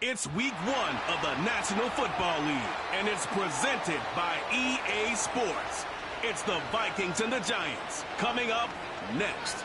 It's week 1 of the National Football League, and it's presented by EA Sports. It's the Vikings and the Giants coming up next.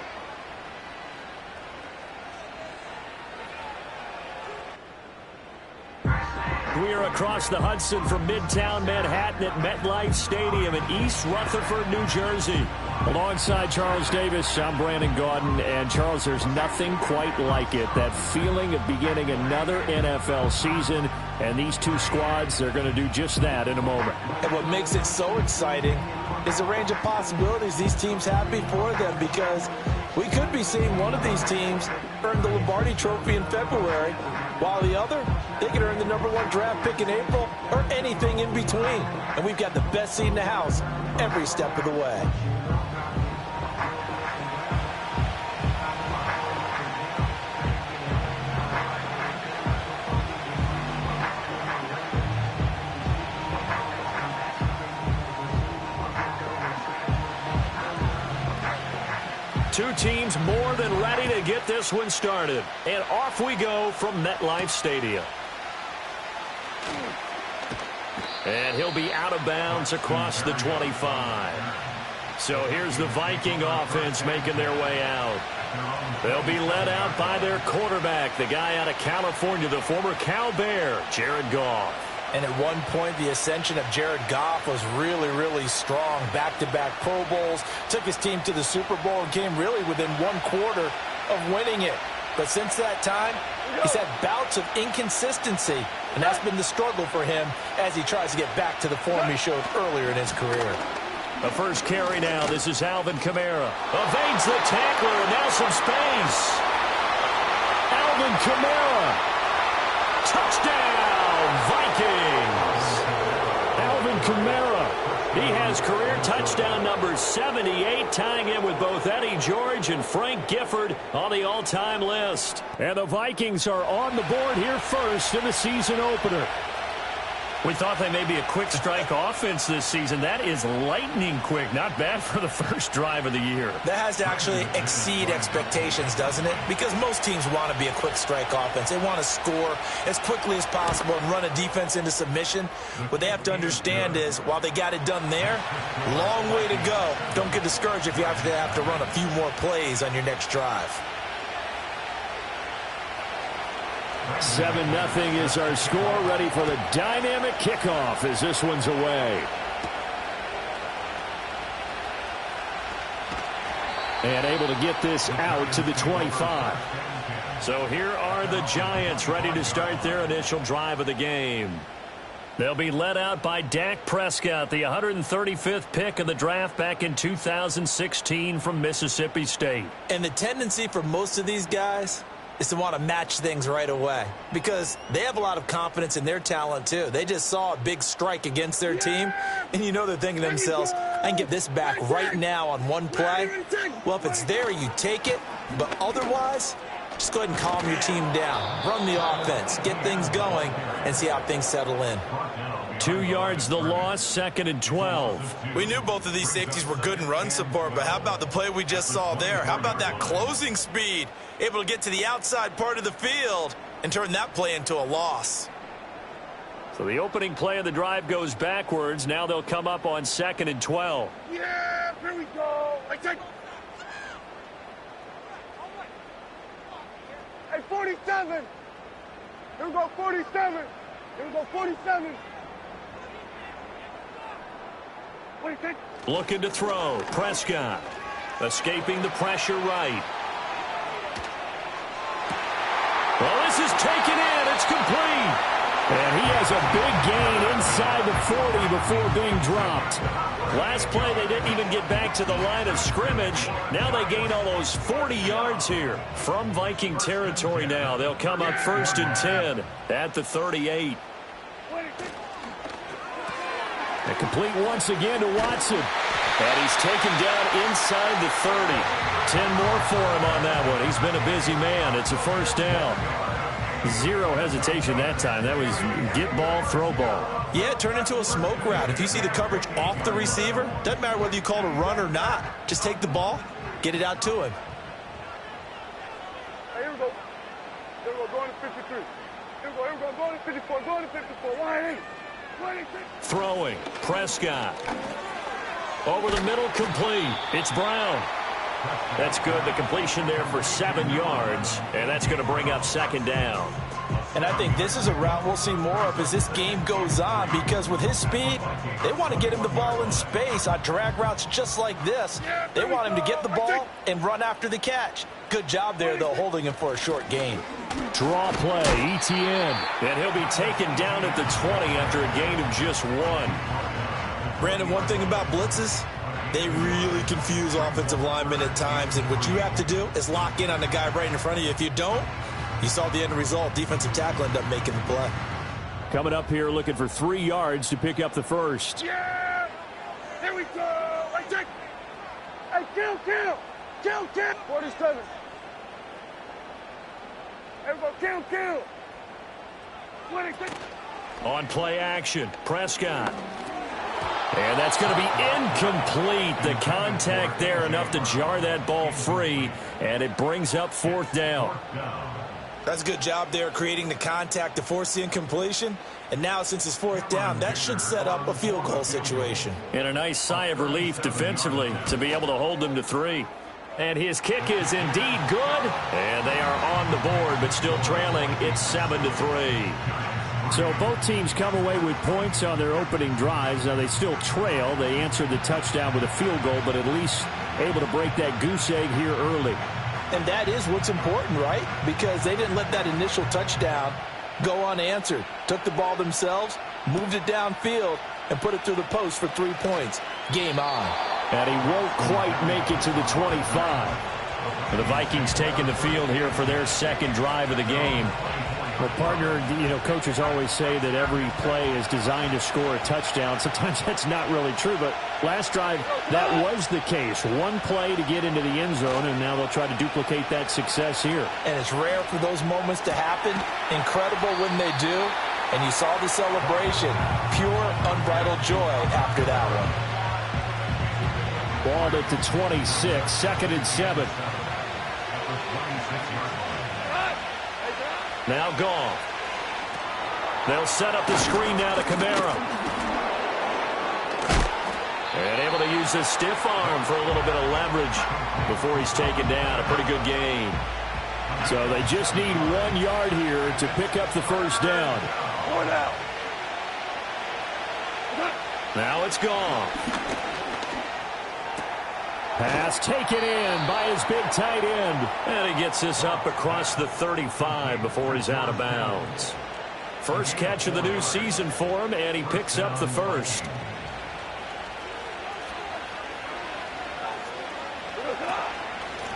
We are across the Hudson from Midtown Manhattan at MetLife Stadium in East Rutherford, New Jersey. Alongside Charles Davis, I'm Brandon Gaudin. And Charles, there's nothing quite like it. That feeling of beginning another NFL season. And these two squads, they're going to do just that in a moment. And what makes it so exciting is the range of possibilities these teams have before them, because we could be seeing one of these teams earn the Lombardi Trophy in February, while the other, they could earn the #1 draft pick in April or anything in between. And we've got the best seat in the house every step of the way. Two teams more than ready to get this one started. And off we go from MetLife Stadium. And he'll be out of bounds across the 25. So here's the Viking offense making their way out. They'll be led out by their quarterback, the guy out of California, the former Cal Bear, Jared Goff. And at one point, the ascension of Jared Goff was really, really strong. Back-to-back Pro Bowls, took his team to the Super Bowl and came really within 1/4 of winning it. But since that time, he's had bouts of inconsistency, and that's been the struggle for him as he tries to get back to the form he showed earlier in his career. The first carry now. This is Alvin Kamara. Evades the tackler, and now some space. Alvin Kamara. Touchdown, Vikings. Alvin Kamara. He has career touchdown number 78, tying in with both Eddie George and Frank Gifford on the all-time list. And the Vikings are on the board here first in the season opener. We thought they may be a quick strike offense this season. That is lightning quick. Not bad for the first drive of the year. That has to actually exceed expectations, doesn't it? Because most teams want to be a quick strike offense. They want to score as quickly as possible and run a defense into submission. What they have to understand is, while they got it done there, long way to go. Don't get discouraged if you have to run a few more plays on your next drive. 7-0 is our score. Ready for the dynamic kickoff as this one's away. And able to get this out to the 25. So here are the Giants ready to start their initial drive of the game. They'll be led out by Dak Prescott, the 135th pick of the draft back in 2016 from Mississippi State. And the tendency for most of these guys is to want to match things right away, because they have a lot of confidence in their talent too. They just saw a big strike against their team, and you know they're thinking to themselves, I can get this back right now on one play. Well, if it's there, you take it, but otherwise, just go ahead and calm your team down. Run the offense, get things going, and see how things settle in. 2 yards the loss, 2nd and 12. We knew both of these safeties were good in run support, but how about the play we just saw there? How about that closing speed? Able to get to the outside part of the field and turn that play into a loss. So the opening play of the drive goes backwards. Now they'll come up on 2nd and 12. Yeah, here we go. Hey, 47. Here we go, 47. Here we go, 47. Looking to throw. Prescott escaping the pressure right. Well, this is taken in. It's complete. And he has a big gain inside the 40 before being dropped. Last play, they didn't even get back to the line of scrimmage. Now they gain almost 40 yards here from Viking territory now. They'll come up 1st and 10 at the 38. And complete once again to Watson. And he's taken down inside the 30. 10 more for him on that one. He's been a busy man. It's a 1st down. Zero hesitation that time. That was get ball, throw ball. Yeah, turn into a smoke route. If you see the coverage off the receiver, doesn't matter whether you call it a run or not. Just take the ball, get it out to him. Hey, here we go. Here we go, going to 53. Here we go, going to 54, going to 54, 180. Throwing, Prescott. Over the middle, complete. It's Brown. That's good. The completion there for 7 yards, and that's going to bring up second down. And I think this is a route we'll see more of as this game goes on, because with his speed, they want to get him the ball in space on drag routes just like this. They want him to get the ball and run after the catch. Good job there, though, holding him for a short gain. Draw play, ETN. And he'll be taken down at the 20 after a gain of just 1. Brandon, one thing about blitzes, they really confuse offensive linemen at times, and what you have to do is lock in on the guy right in front of you. If you don't, you saw the end result. Defensive tackle ended up making the play. Coming up here looking for 3 yards to pick up the first. Yeah! Here we go! Hey, check! Hey, kill! 47. Here we go, kill! 26. On play action, Prescott. And that's going to be incomplete. The contact there enough to jar that ball free, and it brings up 4th down. That's a good job there, creating the contact to force the incompletion. And now, since it's 4th down, that should set up a field goal situation. And a nice sigh of relief defensively to be able to hold them to 3. And his kick is indeed good. And they are on the board, but still trailing. It's 7-3. So both teams come away with points on their opening drives. Now they still trail. They answered the touchdown with a field goal, but at least able to break that goose egg here early. And that is what's important, right? Because they didn't let that initial touchdown go unanswered. Took the ball themselves, moved it downfield, and put it through the post for 3 points. Game on. And he won't quite make it to the 25. The Vikings taking the field here for their second drive of the game. Well, partner, coaches always say that every play is designed to score a touchdown. Sometimes that's not really true, but last drive, that was the case. One play to get into the end zone, and now they'll try to duplicate that success here. And it's rare for those moments to happen. Incredible when they do. And you saw the celebration. Pure, unbridled joy after that one. Ball at the 26, 2nd and 7. Now gone. They'll set up the screen now to Kamara. And able to use his stiff arm for a little bit of leverage before he's taken down. A pretty good gain. So they just need 1 yard here to pick up the first down. Now it's gone. Pass taken in by his big tight end. And he gets this up across the 35 before he's out of bounds. First catch of the new season for him, and he picks up the first.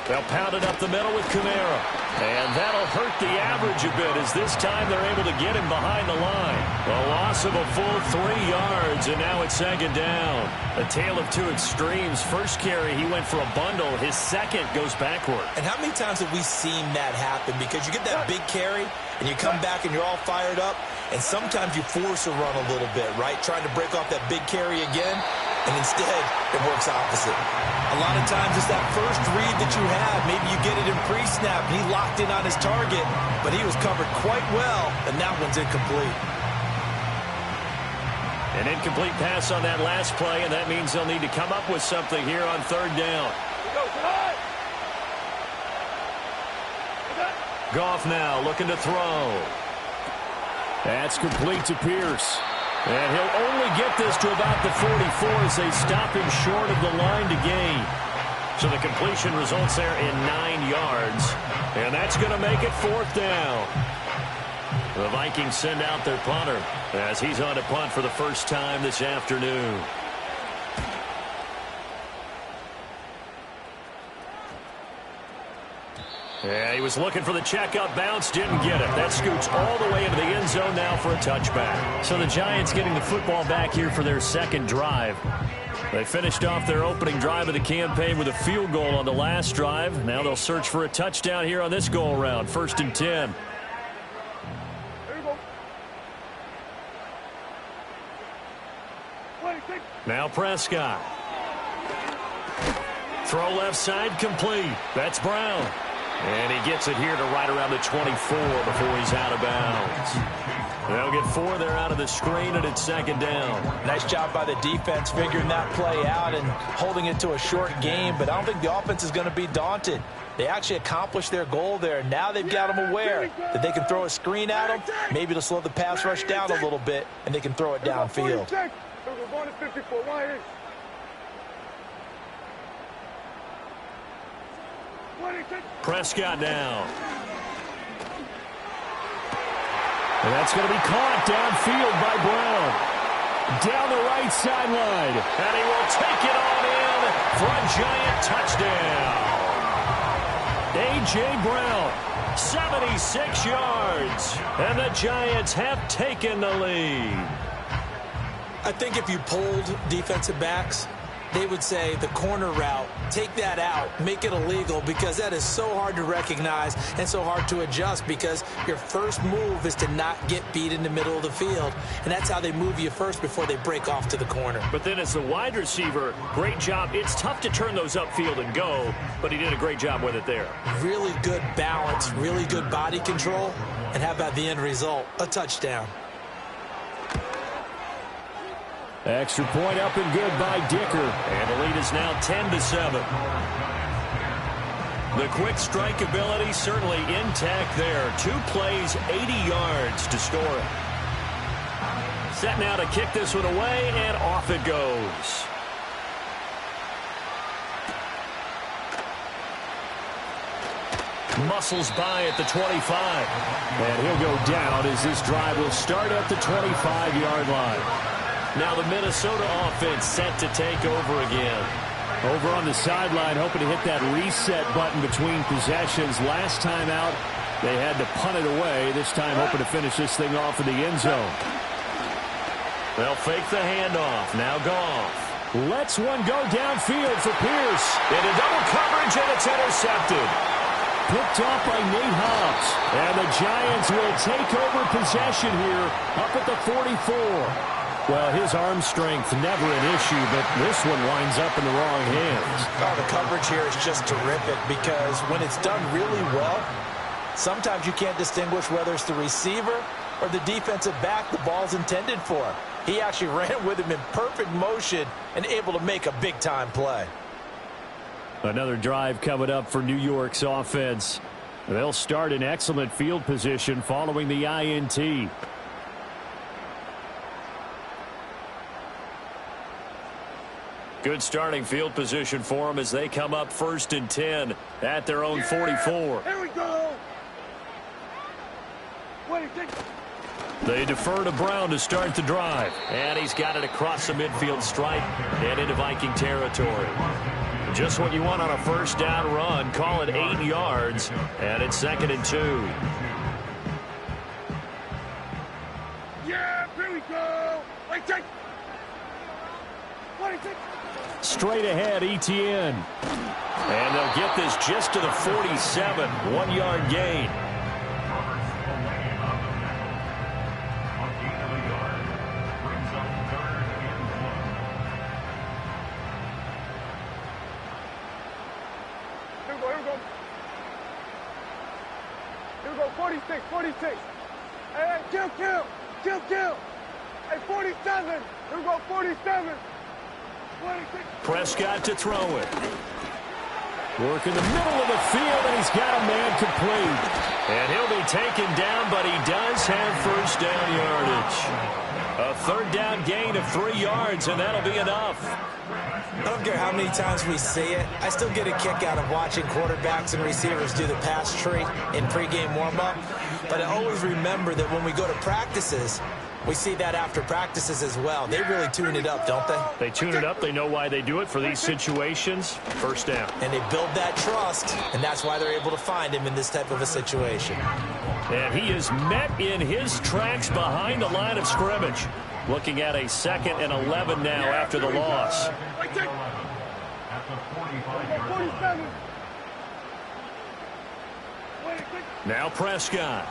They'll pound it up the middle with Kamara. And that'll hurt the average a bit as this time they're able to get him behind the line. A loss of a full 3 yards, and now it's second down. A tale of two extremes. First carry, he went for a bundle. His second goes backward. And how many times have we seen that happen? Because you get that big carry, and you come back and you're all fired up, and sometimes you force a run a little bit, right? Trying to break off that big carry again. And instead, it works opposite. A lot of times, it's that first read that you have. Maybe you get it in pre-snap, and he locked in on his target, but he was covered quite well, and that one's incomplete. An incomplete pass on that last play, and that means they'll need to come up with something here on third down. Goff now looking to throw. That's complete to Pierce. And he'll only get this to about the 44 as they stop him short of the line to gain. So the completion results there in 9 yards. And that's going to make it fourth down. The Vikings send out their punter as he's on to punt for the first time this afternoon. Yeah, he was looking for the checkup bounce, didn't get it. That scoots all the way into the end zone now for a touchback. So the Giants getting the football back here for their second drive. They finished off their opening drive of the campaign with a field goal on the last drive. Now they'll search for a touchdown here on this go-around. 1st and 10. Now Prescott. Throw left side complete. That's Brown. And he gets it here to right around the 24 before he's out of bounds. They'll get 4 there out of the screen, and it's second down. Nice job by the defense figuring that play out and holding it to a short game, but I don't think the offense is going to be daunted. They actually accomplished their goal there. Now they've got them aware that they can throw a screen at them, maybe to slow the pass rush down a little bit, and they can throw it downfield. Prescott down. And that's going to be caught downfield by Brown. Down the right sideline. And he will take it on in for a Giant touchdown. A.J. Brown, 76 yards. And the Giants have taken the lead. I think if you polled defensive backs, they would say the corner route, take that out, make it illegal, because that is so hard to recognize and so hard to adjust, because your first move is to not get beat in the middle of the field, and that's how they move you first before they break off to the corner. But then as the wide receiver, great job. It's tough to turn those upfield and go, but he did a great job with it there. Really good balance, really good body control, and how about the end result? A touchdown. Extra point up and good by Dicker. And the lead is now 10-7. The quick strike ability certainly intact there. 2 plays, 80 yards to score it. Set now to kick this one away, and off it goes. Muscles by at the 25. And he'll go down as this drive will start at the 25-yard line. Now the Minnesota offense set to take over again. Over on the sideline, hoping to hit that reset button between possessions. Last time out, they had to punt it away. This time hoping to finish this thing off in the end zone. They'll fake the handoff. Now Goff. Lets one go downfield for Pierce. Into double coverage, and it's intercepted. Picked off by Nate Hobbs. And the Giants will take over possession here up at the 44. Well, his arm strength never an issue, but this one winds up in the wrong hands. Oh, the coverage here is just terrific, because when it's done really well, sometimes you can't distinguish whether it's the receiver or the defensive back the ball's intended for. He actually ran with him in perfect motion and able to make a big-time play. Another drive coming up for New York's offense. They'll start in excellent field position following the INT. Good starting field position for them as they come up 1st and 10 at their own 44. Here we go. They defer to Brown to start the drive. And he's got it across the midfield stripe and into Viking territory. Just what you want on a first down run. Call it 8 yards. And it's 2nd and 2. Yeah, here we go. Wait, take. Straight ahead, ETN. And they'll get this just to the 47. 1-yard gain. Here we go, 46. Hey, kill. Hey, 47. Here we go, 47. Prescott to throw it. Work in the middle of the field, and he's got a man complete. And he'll be taken down, but he does have first down yardage. A 3rd down gain of 3 yards, and that'll be enough. I don't care how many times we see it. I still get a kick out of watching quarterbacks and receivers do the pass tree in pregame warm-up. But I always remember that when we go to practices, we see that after practices as well. They really tune it up, don't they? They tune it up. They know why they do it for these situations. First down. And they build that trust, and that's why they're able to find him in this type of a situation. And he is met in his tracks behind the line of scrimmage. Looking at a 2nd and 11 now after the loss. Now Prescott.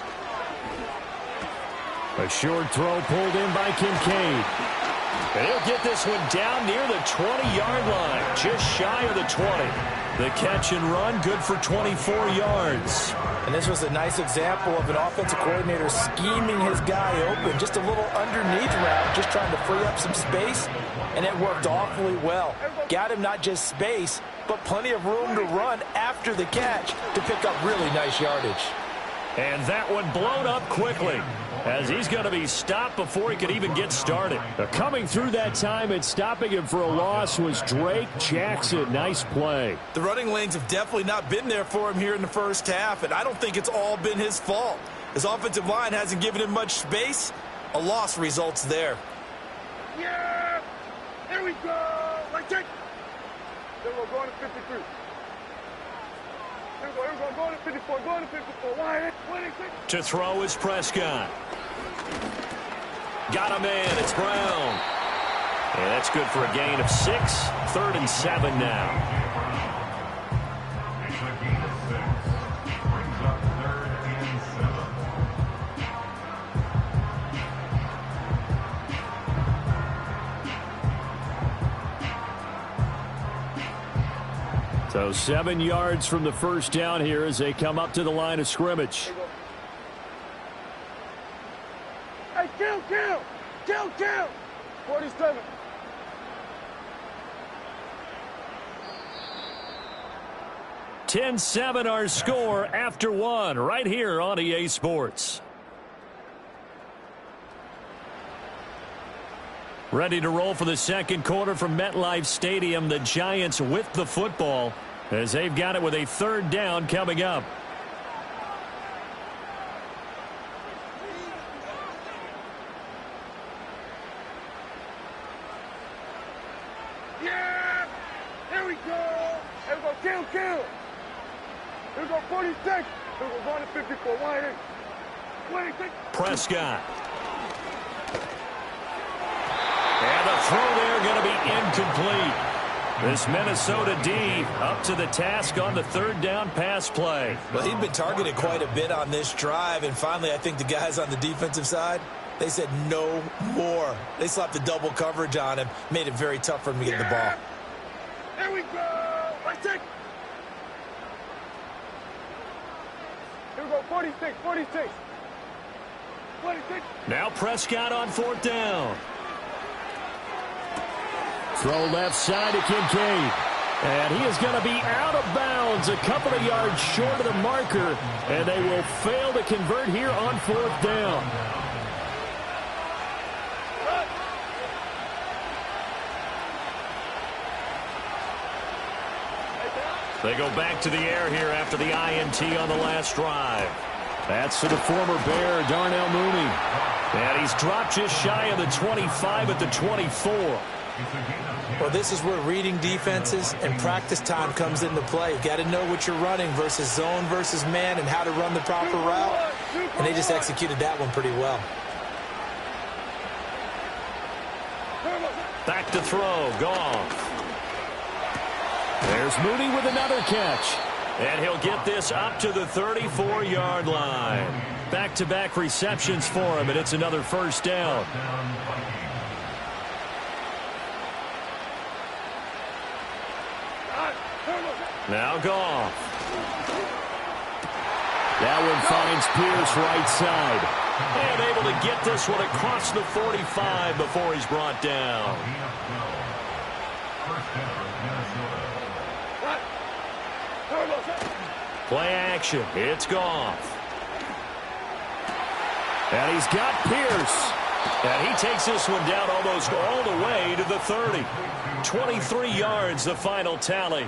A short throw pulled in by Kincaid. And he'll get this one down near the 20-yard line, just shy of the 20. The catch and run, good for 24 yards. And this was a nice example of an offensive coordinator scheming his guy open. Just a little underneath route, just trying to free up some space, and it worked awfully well. Got him not just space, but plenty of room to run after the catch to pick up really nice yardage. And that one blown up quickly, as he's going to be stopped before he could even get started. Coming through that time and stopping him for a loss was Drake Jackson. Nice play. The running lanes have definitely not been there for him here in the first half, and I don't think it's all been his fault. His offensive line hasn't given him much space. A loss results there. Yeah! Here we go! Right check! Then we're going to 53. Here we go, going to 54, going to 54. Wide, 26. To throw is Prescott. Got a man, it's Brown. And that's good for a gain of 6. 3rd and 7 now. So 7 yards from the first down here as they come up to the line of scrimmage. Hey, kill! 47. $10-7 our score after 1 right here on EA Sports. Ready to roll for the second quarter from MetLife Stadium. The Giants with the football as they've got it with a 3rd down coming up. Yeah! Here we go! Here we go, kill! Here we go, 46. Here we go, going to 54. Wide, 26. Prescott. And the throw there going to be incomplete. This Minnesota D up to the task on the 3rd down pass play. Well, he'd been targeted quite a bit on this drive, and finally I think the guys on the defensive side, they said no more. They slapped the double coverage on him, made it very tough for him to get the ball. Here we go! Right check! Here we go, 46. 46. Now Prescott on 4th down. Throw left side to Kincaid. And he is going to be out of bounds a couple of yards short of the marker. And they will fail to convert here on 4th down. They go back to the air here after the INT on the last drive. That's to the former Bear, Darnell Mooney. And he's dropped just shy of the 25 at the 24. Well, this is where reading defenses and practice time comes into play. You've got to know what you're running versus zone versus man and how to run the proper route. And they just executed that one pretty well. Back to throw, Goff. There's Mooney with another catch. And he'll get this up to the 34-yard line. Back-to-back receptions for him, and it's another 1st down. Now Goff. That one finds Pierce right side. And able to get this one across the 45 before he's brought down. Play action. It's Goff. And he's got Pierce. And he takes this one down almost all the way to the 30. 23 yards, the final tally.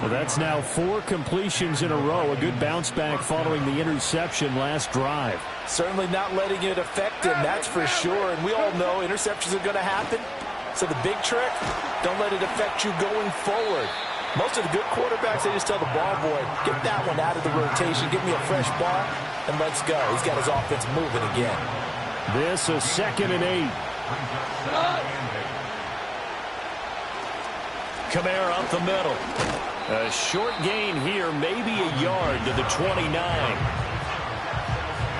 Well, that's now 4 completions in a row. A good bounce back following the interception last drive. Certainly not letting it affect him, that's for sure. And we all know interceptions are going to happen. So the big trick, don't let it affect you going forward. Most of the good quarterbacks, they just tell the ball boy, get that one out of the rotation, give me a fresh ball, and let's go. He's got his offense moving again. This a 2nd and 8. Kamara up the middle. A short gain here, maybe a yard to the 29.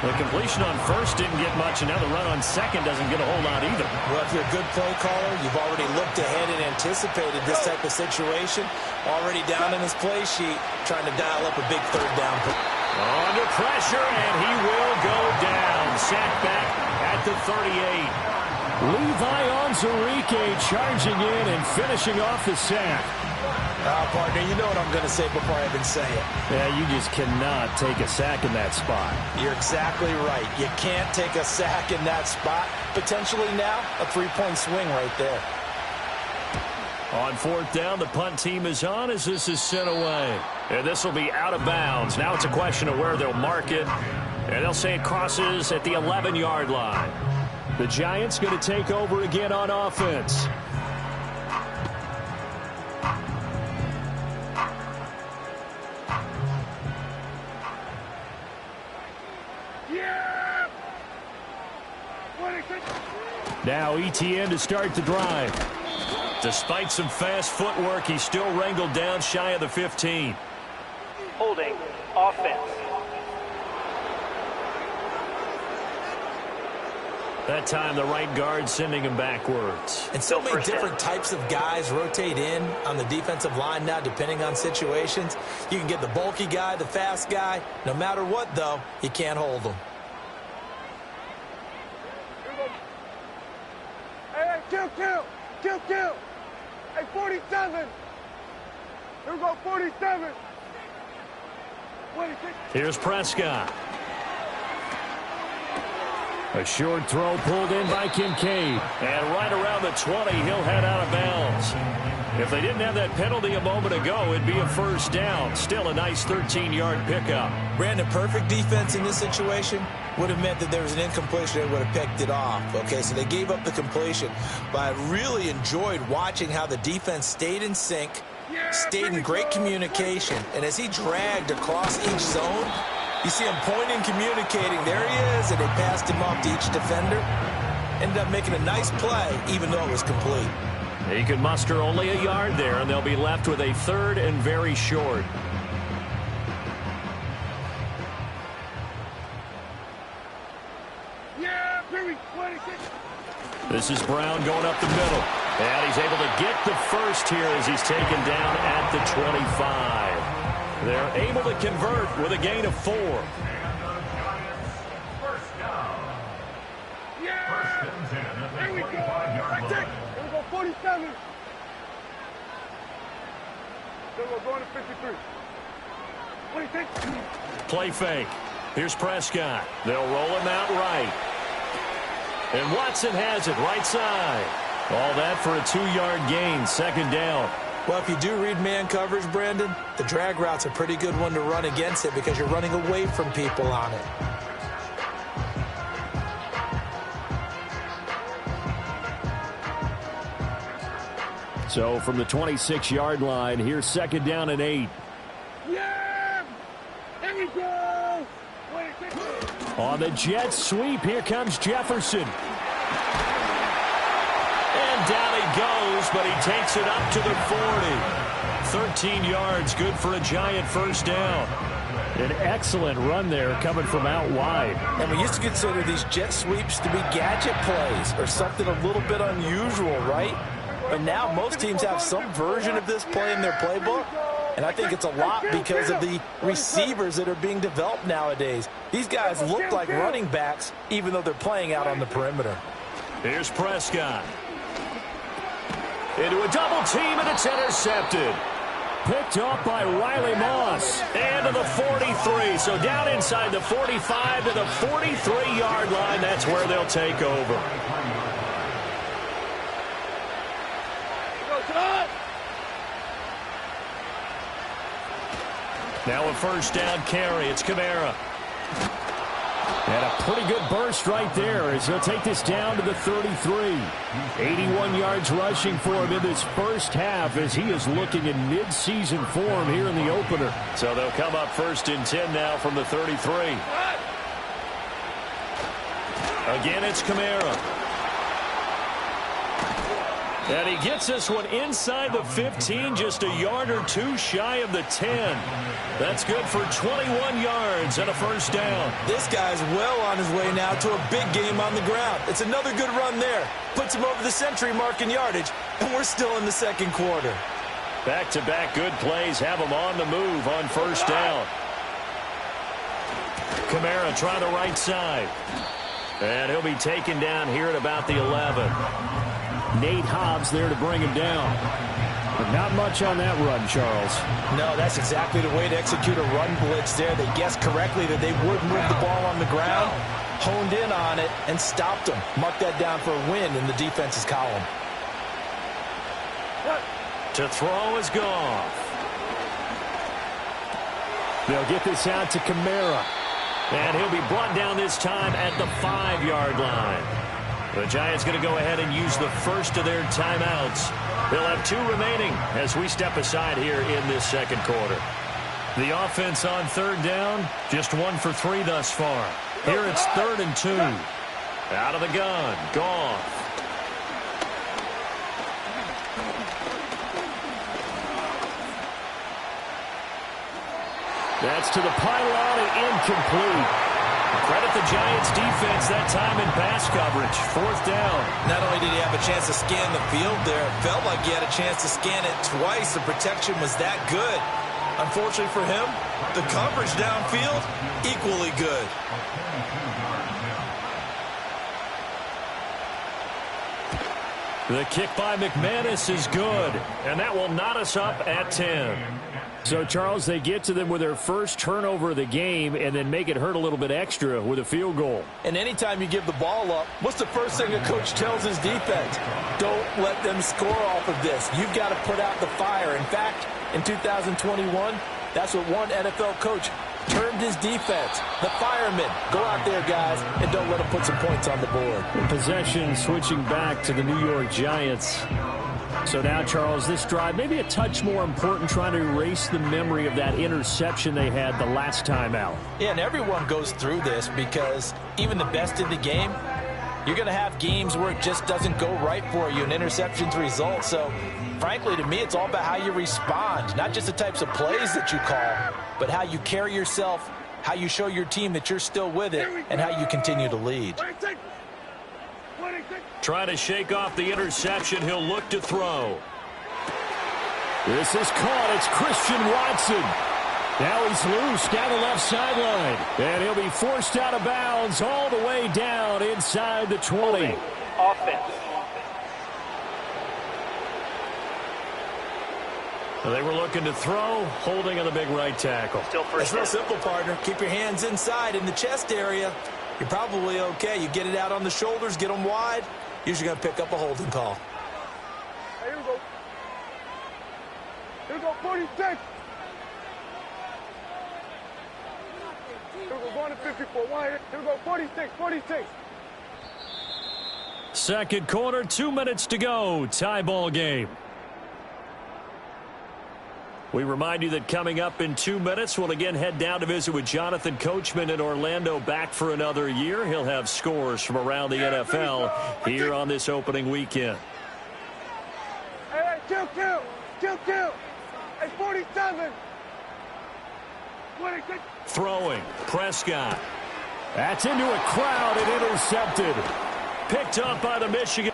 The completion on first didn't get much, and now the run on second doesn't get a whole lot either. Well, if you're a good play caller, you've already looked ahead and anticipated this type of situation. Already down in his play sheet, trying to dial up a big third down. Under pressure, and he will go down. Sacked back at the 38. Levi Onwuzurike charging in and finishing off the sack. Partner, you know what I'm going to say before I even say it. Yeah, you just cannot take a sack in that spot. You're exactly right. You can't take a sack in that spot. Potentially now, a three-point swing right there. On fourth down, the punt team is on as this is sent away. And this will be out of bounds. Now it's a question of where they'll mark it. And they'll say it crosses at the 11-yard line. The Giants going to take over again on offense. Now ETN to start the drive. Despite some fast footwork, he's still wrangled down shy of the 15. Holding offense. That time the right guard sending him backwards. And so many different types of guys rotate in on the defensive line now, depending on situations. You can get the bulky guy, the fast guy. No matter what, though, you can't hold them. Hey, kill. Hey, 47. Here we go, 47. Here's Prescott. A short throw pulled in by Kincaid. And right around the 20, he'll head out of bounds. If they didn't have that penalty a moment ago, it'd be a first down. Still a nice 13-yard pickup. Brandon, perfect defense in this situation would have meant that there was an incompletion and would have picked it off. Okay, so they gave up the completion. But I really enjoyed watching how the defense stayed in sync, stayed in great communication. And as he dragged across each zone, you see him pointing, communicating. There he is, and they passed him off to each defender. Ended up making a nice play, even though it was complete. He could muster only a yard there, and they'll be left with a third and very short. This is Brown going up the middle. And he's able to get the first here as he's taken down at the 25. They're able to convert with a gain of 4. Here we go, 47. Then we're going to 53. 26. Play fake. Here's Prescott. They'll roll him out right. And Watson has it right side. All that for a 2-yard gain, second down. Well, if you do read man coverage, Brandon, the drag route's a pretty good one to run against it because you're running away from people on it. So from the 26-yard line, here's second down and 8. Yeah! Here we go! On the jet sweep, here comes Jefferson. And down he goes, but he takes it up to the 40. 13 yards, good for a Giant first down. An excellent run there coming from out wide. And we used to consider these jet sweeps to be gadget plays or something a little bit unusual, right? But now most teams have some version of this play in their playbook. And I think it's a lot because of the receivers that are being developed nowadays. These guys look like running backs, even though they're playing out on the perimeter. Here's Prescott. Into a double team, and it's intercepted. Picked off by Riley Moss. And to the 43. So down inside the 45 to the 43-yard line. That's where they'll take over. Now a first down carry. It's Kamara. And a pretty good burst right there as he'll take this down to the 33. 81 yards rushing for him in this first half as he is looking in mid-season form here in the opener. So they'll come up first and 10 now from the 33. Again, it's Kamara. And he gets this one inside the 15, just a yard or two shy of the 10. That's good for 21 yards and a first down. This guy's well on his way now to a big game on the ground. It's another good run there. Puts him over the century mark in yardage, and we're still in the second quarter. Back-to-back good plays have him on the move on first down. Kamara trying the right side. And he'll be taken down here at about the 11. Nate Hobbs there to bring him down. But not much on that run, Charles. No, that's exactly the way to execute a run blitz there. They guessed correctly that they would move the ball on the ground, honed in on it, and stopped them. Mark that down for a win in the defense's column. To throw is Goff. They'll get this out to Kamara. And he'll be brought down this time at the 5-yard line. The Giants going to go ahead and use the first of their timeouts. They'll have 2 remaining as we step aside here in this second quarter. The offense on third down, just 1 for 3 thus far. Here it's 3rd and 2. Out of the gun, Goff. That's to the pylon and incomplete. Credit the Giants defense that time in pass coverage. 4th down. Not only did he have a chance to scan the field there, it felt like he had a chance to scan it twice. The protection was that good. Unfortunately for him, the coverage downfield, equally good. The kick by McManus is good, and that will knot us up at 10. So, Charles, they get to them with their first turnover of the game and then make it hurt a little bit extra with a field goal. And anytime you give the ball up, what's the first thing a coach tells his defense? Don't let them score off of this. You've got to put out the fire. In fact, in 2021, that's what one NFL coach termed his defense. The firemen. Go out there, guys, and don't let them put some points on the board. Possession switching back to the New York Giants. So now, Charles, this drive maybe a touch more important, trying to erase the memory of that interception they had the last time out. Yeah, and everyone goes through this because even the best in the game, you're going to have games where it just doesn't go right for you, and interceptions result. So, frankly, to me, it's all about how you respond, not just the types of plays that you call, but how you carry yourself, how you show your team that you're still with it, and how you continue to lead. Trying to shake off the interception. He'll look to throw. This is caught. It's Christian Watson. Now he's loose down the left sideline. And he'll be forced out of bounds all the way down inside the 20. Offense. They were looking to throw, holding on the big right tackle. Still first It's real down. simple, partner. Keep your hands inside in the chest area. You're probably okay. You get it out on the shoulders, get them wide. Usually going to pick up a holding call. Hey, here we go. Here we go, 46. Here we go, going to 54. Here we go, 46, 46. Second quarter, 2 minutes to go. Tie ball game. We remind you that coming up in 2 minutes, we'll again head down to visit with Jonathan Coachman in Orlando, back for another year. He'll have scores from around the NFL here on this opening weekend. Hey, kill. Hey, 47. 26. Throwing, Prescott. That's into a crowd and intercepted. Picked up by the Michigan.